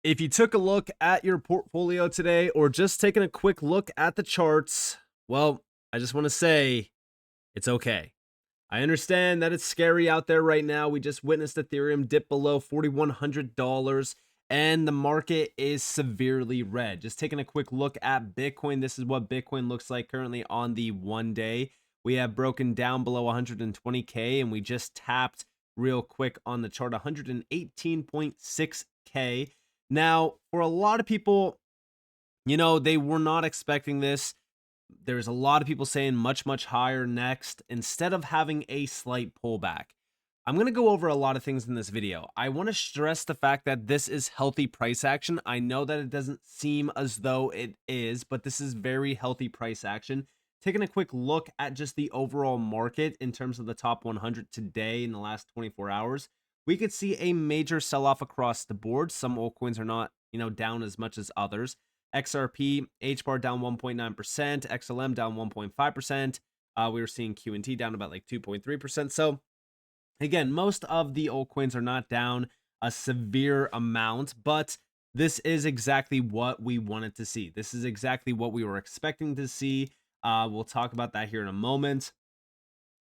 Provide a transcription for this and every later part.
If you took a look at your portfolio today or just taking a quick look at the charts, well, I just want to say it's okay. I understand that it's scary out there right now. We just witnessed Ethereum dip below $4,100 and the market is severely red. Just taking a quick look at Bitcoin. This is what Bitcoin looks like currently on the 1 day. We have broken down below 120K and we just tapped real quick on the chart 118.6K. Now, for a lot of people, they were not expecting this. There's a lot of people saying much, much higher next instead of having a slight pullback. I'm going to go over a lot of things in this video. I want to stress the fact that this is healthy price action. I know that it doesn't seem as though it is, but this is very healthy price action. Taking a quick look at just the overall market in terms of the top 100 today in the last 24 hours, we could see a major sell-off across the board. Some altcoins are not, down as much as others. XRP, HBAR down 1.9%, XLM down 1.5%. We were seeing QNT down about like 2.3%. So again, most of the altcoins are not down a severe amount, but this is exactly what we wanted to see. This is exactly what we were expecting to see. We'll talk about that here in a moment.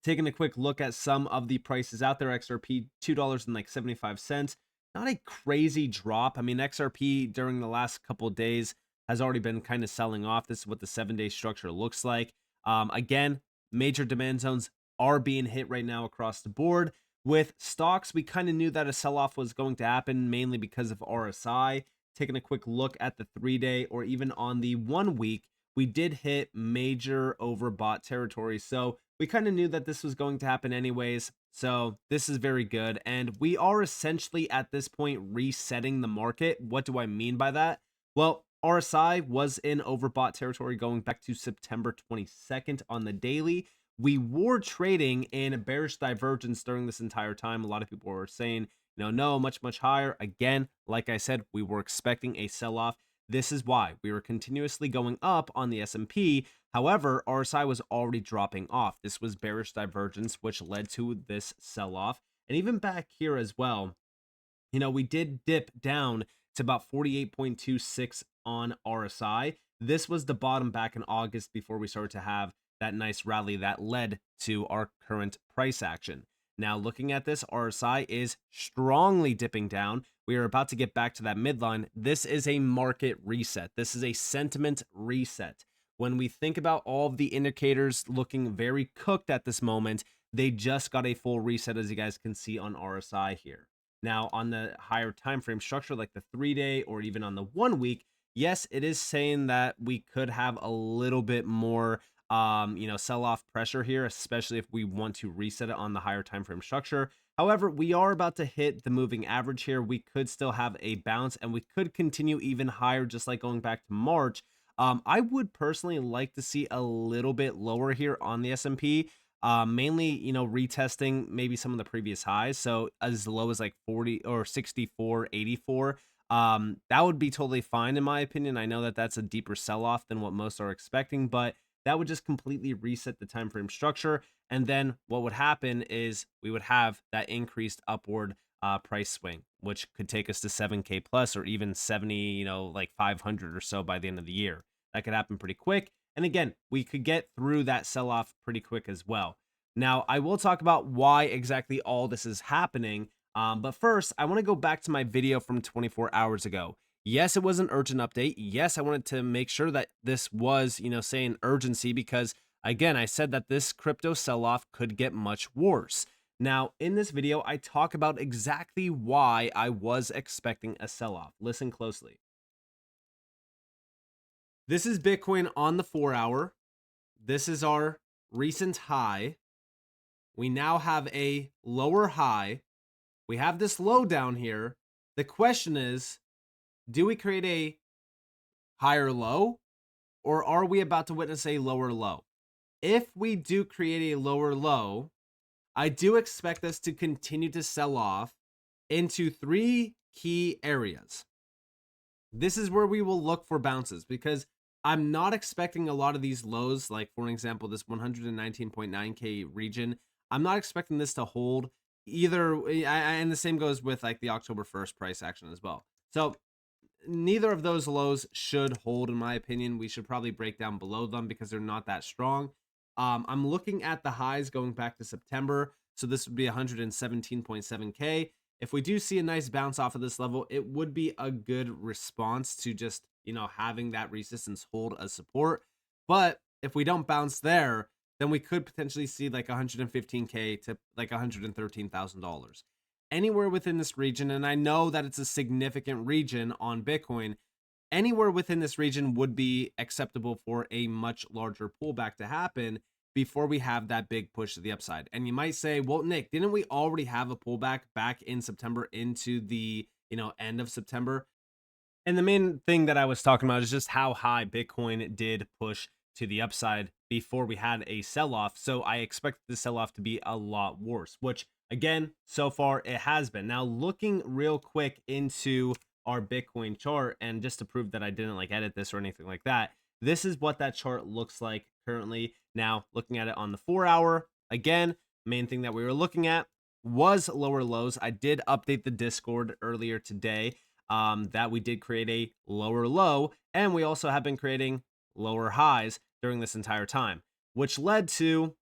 Taking a quick look at some of the prices out there, XRP $2.75. Not a crazy drop. I mean, XRP during the last couple of days has already been kind of selling off. This is what the 7-day structure looks like. Again, major demand zones are being hit right now across the board. With stocks, we kind of knew that a sell-off was going to happen, mainly because of RSI. Taking a quick look at the 3-day or even on the 1 week, we did hit major overbought territory. So we kind of knew that this was going to happen anyways. So this is very good. And we are essentially at this point resetting the market. What do I mean by that? Well, RSI was in overbought territory going back to September 22nd on the daily. We were trading in bearish divergence during this entire time. A lot of people were saying, no, much, much higher. Again, like I said, we were expecting a sell-off. This is why we were continuously going up on the S&P. However, RSI was already dropping off. This was bearish divergence, which led to this sell-off. And even back here as well, we did dip down to about 48.26 on RSI. This was the bottom back in August before we started to have that nice rally that led to our current price action. Now, looking at this, RSI is strongly dipping down. We are about to get back to that midline. This is a market reset. This is a sentiment reset. When we think about all of the indicators looking very cooked at this moment, they just got a full reset, as you guys can see on RSI here. Now, on the higher time frame structure, like the 3-day or even on the 1 week, yes, it is saying that we could have a little bit more sell-off pressure here, especially if we want to reset it on the higher time frame structure. However, we are about to hit the moving average here. We could still have a bounce and we could continue even higher, just like going back to March. I would personally like to see a little bit lower here on the S&P, mainly, retesting maybe some of the previous highs. So as low as like 40 or 64.84. That would be totally fine in my opinion. I know that that's a deeper sell-off than what most are expecting, but that would just completely reset the time frame structure. And then what would happen is we would have that increased upward price swing, which could take us to 7K plus or even 70, like 500 or so by the end of the year. That could happen pretty quick. And again, we could get through that sell-off pretty quick as well. Now, I will talk about why exactly all this is happening. But first, I want to go back to my video from 24 hours ago. Yes, it was an urgent update. Yes, I wanted to make sure that this was, saying urgency because, again, I said that this crypto sell-off could get much worse. Now, in this video, I talk about exactly why I was expecting a sell-off. Listen closely. This is Bitcoin on the 4-hour. This is our recent high. We now have a lower high. We have this low down here. The question is, do we create a higher low or are we about to witness a lower low? If we do create a lower low, I do expect us to continue to sell off into 3 key areas. This is where we will look for bounces because I'm not expecting a lot of these lows, like for example, this 119.9K region. I'm not expecting this to hold either. And the same goes with like the October 1st price action as well. So neither of those lows should hold, in my opinion. We should probably break down below them because they're not that strong. I'm looking at the highs going back to September. So this would be 117.7K. If we do see a nice bounce off of this level, it would be a good response to just, having that resistance hold as support. But if we don't bounce there, then we could potentially see like 115K to like $113,000. Anywhere within this region, and I know that it's a significant region on Bitcoin, anywhere within this region would be acceptable for a much larger pullback to happen before we have that big push to the upside. And you might say, well, Nick, didn't we already have a pullback back in September into the, end of September? And the main thing that I was talking about is just how high Bitcoin did push to the upside before we had a sell-off. So I expect the sell-off to be a lot worse, which again, so far it has been. Now looking real quick into our Bitcoin chart, and just to prove that I didn't like edit this or anything like that, this is what that chart looks like currently. Now looking at it on the 4-hour, again, main thing that we were looking at was lower lows. I did update the Discord earlier today, that we did create a lower low, and we also have been creating lower highs during this entire time, which led to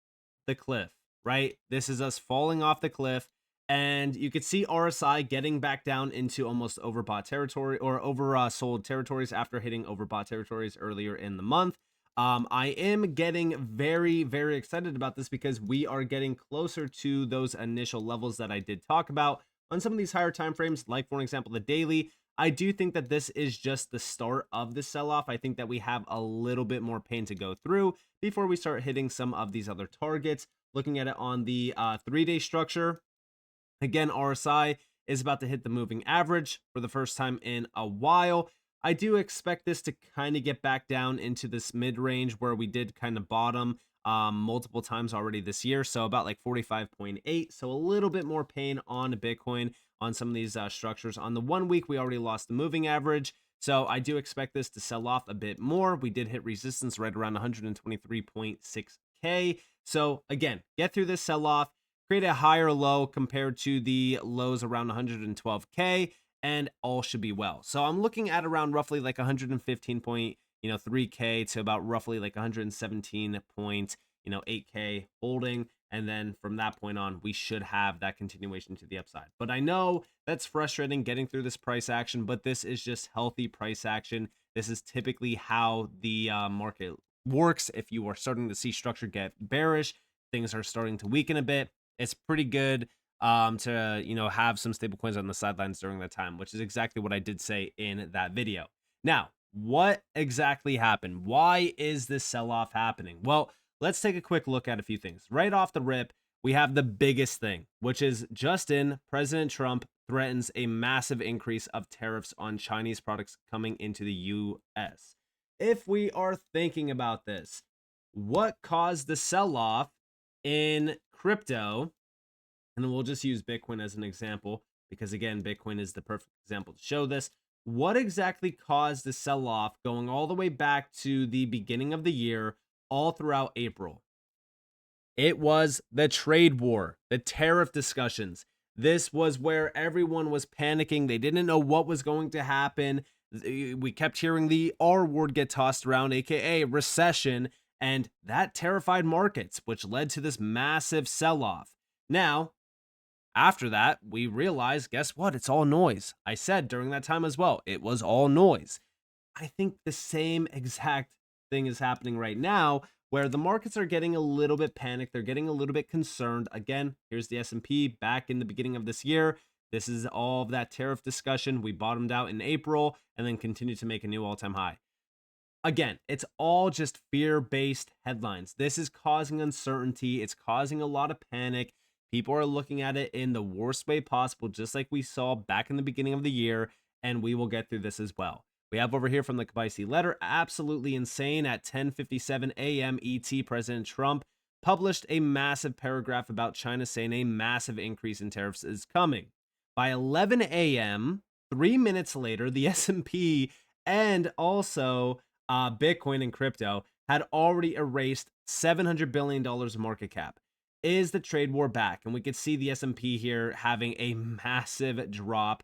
the cliff, right? This is us falling off the cliff, and you could see RSI getting back down into almost overbought territory or oversold territories after hitting overbought territories earlier in the month. I am getting very, very excited about this because we are getting closer to those initial levels that I did talk about on some of these higher time frames, like for example, the daily. I do think that this is just the start of the sell-off. I think that we have a little bit more pain to go through before we start hitting some of these other targets. Looking at it on the 3-day structure, again, RSI is about to hit the moving average for the first time in a while. I do expect this to kind of get back down into this mid-range where we did kind of bottom multiple times already this year. So about like 45.8. So a little bit more pain on Bitcoin on some of these structures. On the 1 week, we already lost the moving average. So I do expect this to sell off a bit more. We did hit resistance right around 123.6K. So again, get through this sell off, create a higher low compared to the lows around 112K, and all should be well. So I'm looking at around roughly like 115.3K to about roughly like 117.8K holding. And then from that point on, we should have that continuation to the upside. But I know that's frustrating getting through this price action, but this is just healthy price action. This is typically how the market works. If you are starting to see structure get bearish, things are starting to weaken a bit. It's pretty good to have some stable coins on the sidelines during that time, which is exactly what I did say in that video. Now, what exactly happened? Why is this sell-off happening? Well, let's take a quick look at a few things. Right off the rip, we have the biggest thing, which is President Trump threatens a massive increase of tariffs on Chinese products coming into the US. If we are thinking about this, what caused the sell-off in crypto? And we'll just use Bitcoin as an example because, again, Bitcoin is the perfect example to show this. What exactly caused the sell-off going all the way back to the beginning of the year, all throughout April? It was the trade war, the tariff discussions. This was where everyone was panicking. They didn't know what was going to happen. We kept hearing the R word get tossed around, aka recession, and that terrified markets, which led to this massive sell-off. Now, after that, we realized, guess what? It's all noise. I said during that time as well, it was all noise. I think the same exact thing is happening right now, where the markets are getting a little bit panicked. They're getting a little bit concerned. Again, here's the S&P back in the beginning of this year. This is all of that tariff discussion. We bottomed out in April and then continued to make a new all-time high. Again, it's all just fear-based headlines. This is causing uncertainty. It's causing a lot of panic. People are looking at it in the worst way possible, just like we saw back in the beginning of the year, and we will get through this as well. We have over here from the Kabaisi letter, absolutely insane. At 10:57 a.m. ET, President Trump published a massive paragraph about China saying a massive increase in tariffs is coming. By 11 a.m., 3 minutes later, the S&P and also Bitcoin and crypto had already erased $700 billion of market cap. Is the trade war back? And we could see the S&P here having a massive drop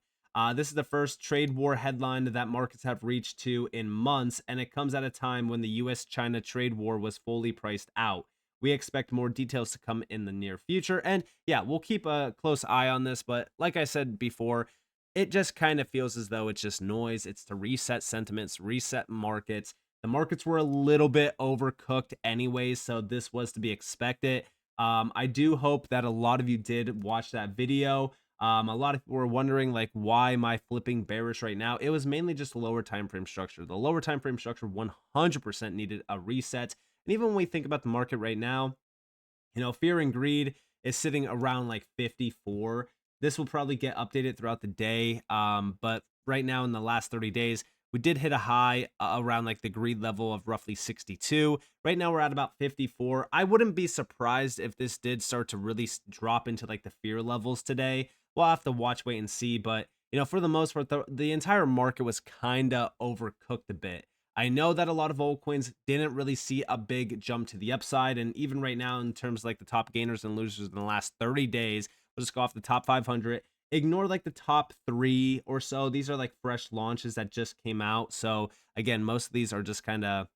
This is the first trade war headline that markets have reached to in months, and it comes at a time when the US-China trade war was fully priced out. We expect more details to come in the near future. And yeah, we'll keep a close eye on this. But like I said before, it just kind of feels as though it's just noise. It's to reset sentiments, reset markets. The markets were a little bit overcooked anyways, so this was to be expected. I do hope that a lot of you did watch that video. A lot of people were wondering, like, why am I flipping bearish right now? It was mainly just a lower time frame structure. The lower time frame structure 100% needed a reset. And even when we think about the market right now, fear and greed is sitting around like 54. This will probably get updated throughout the day. But right now in the last 30 days, we did hit a high around like the greed level of roughly 62. Right now we're at about 54. I wouldn't be surprised if this did start to really drop into like the fear levels today. We'll have to watch, wait and see. But, for the most part, the entire market was kind of overcooked a bit. I know that a lot of altcoins didn't really see a big jump to the upside. And even right now, in terms of like the top gainers and losers in the last 30 days, we'll just go off the top 500. Ignore like the top 3 or so. These are like fresh launches that just came out. So again, most of these are just kind of,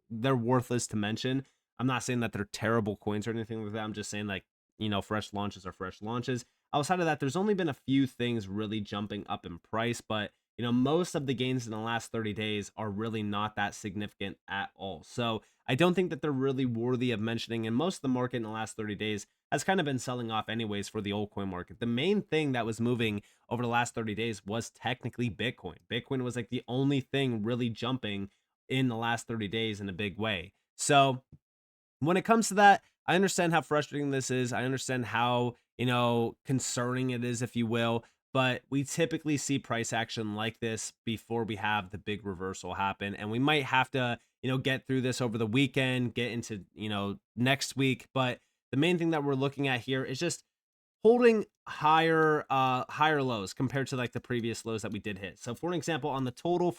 they're worthless to mention. I'm not saying that they're terrible coins or anything like that. I'm just saying like, fresh launches are fresh launches. Outside of that, there's only been a few things really jumping up in price, but most of the gains in the last 30 days are really not that significant at all. So I don't think that they're really worthy of mentioning. And most of the market in the last 30 days has kind of been selling off anyways for the altcoin market. The main thing that was moving over the last 30 days was technically Bitcoin. Bitcoin was like the only thing really jumping in the last 30 days in a big way. So when it comes to that, I understand how frustrating this is. I understand how, concerning it is, if you will. But we typically see price action like this before we have the big reversal happen. And we might have to, get through this over the weekend, get into, next week. But the main thing that we're looking at here is just holding higher lows compared to like the previous lows that we did hit. So for an example, on the total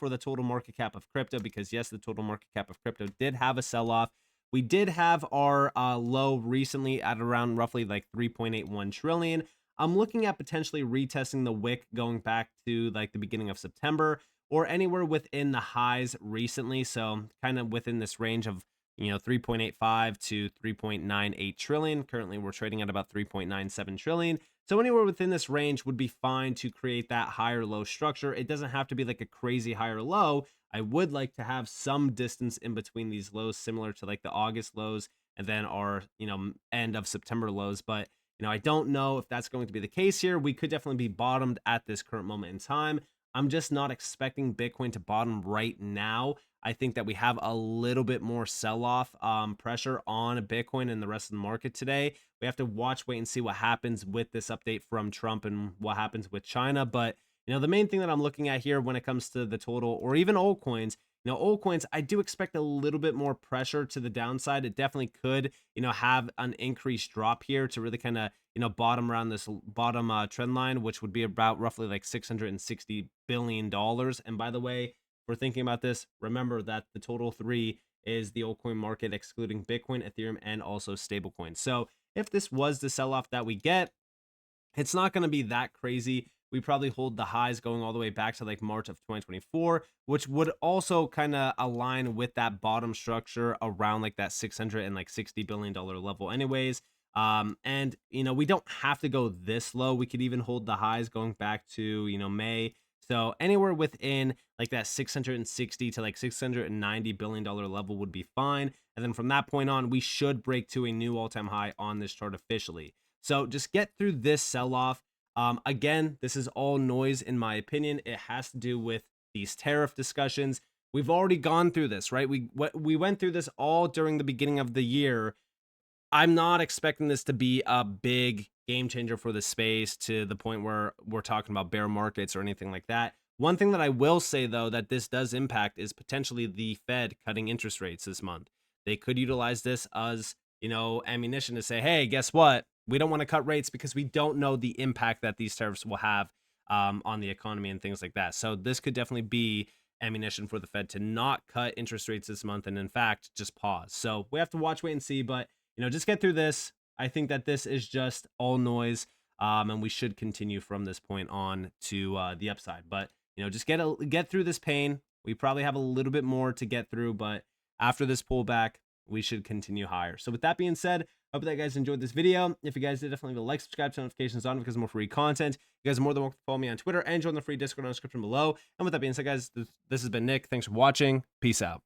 market cap of crypto, because yes, the total market cap of crypto did have a sell-off. We did have our low recently at around roughly like 3.81 trillion. I'm looking at potentially retesting the wick going back to like the beginning of September or anywhere within the highs recently. So kind of within this range of, 3.85 to 3.98 trillion. Currently, we're trading at about 3.97 trillion. So anywhere within this range would be fine to create that higher low structure. It doesn't have to be like a crazy higher low. I would like to have some distance in between these lows, similar to like the August lows and then our, end of September lows. But, I don't know if that's going to be the case here. We could definitely be bottomed at this current moment in time. I'm just not expecting Bitcoin to bottom right now. I think that we have a little bit more sell-off pressure on Bitcoin and the rest of the market today. We have to watch, wait, and see what happens with this update from Trump and what happens with China. But, the main thing that I'm looking at here when it comes to the total or even altcoins, altcoins, I do expect a little bit more pressure to the downside. It definitely could, have an increased drop here to really kind of, bottom around this bottom trend line, which would be about roughly like $660 billion. And by the way, we're thinking about this, remember that the total 3 is the altcoin market, excluding Bitcoin, Ethereum, and also stablecoins. So if this was the sell-off that we get, it's not going to be that crazy. We probably hold the highs going all the way back to like March of 2024, which would also kind of align with that bottom structure around like that $660 billion level anyways. And, we don't have to go this low. We could even hold the highs going back to, May. So anywhere within like that 660 to like $690 billion level would be fine. And then from that point on, we should break to a new all-time high on this chart officially. So just get through this sell-off. Again, this is all noise in my opinion. It has to do with these tariff discussions. We've already gone through this, right? We went through this all during the beginning of the year. I'm not expecting this to be a big game changer for the space to the point where we're talking about bear markets or anything like that. One thing that I will say, though, that this does impact is potentially the Fed cutting interest rates this month. They could utilize this as, ammunition to say, hey, guess what? We don't want to cut rates because we don't know the impact that these tariffs will have on the economy and things like that. So this could definitely be ammunition for the Fed to not cut interest rates this month and, in fact, just pause. So we have to watch, wait, and see. But just get through this. I think that this is just all noise. and we should continue from this point on to the upside. But just get through this pain. We probably have a little bit more to get through, but after this pullback, we should continue higher. So with that being said, I hope that you guys enjoyed this video. If you guys did, definitely leave a like, subscribe, turn notifications on because more free content. You guys are more than welcome to follow me on Twitter and join the free Discord on the description below. And with that being said, guys, this has been Nick. Thanks for watching. Peace out.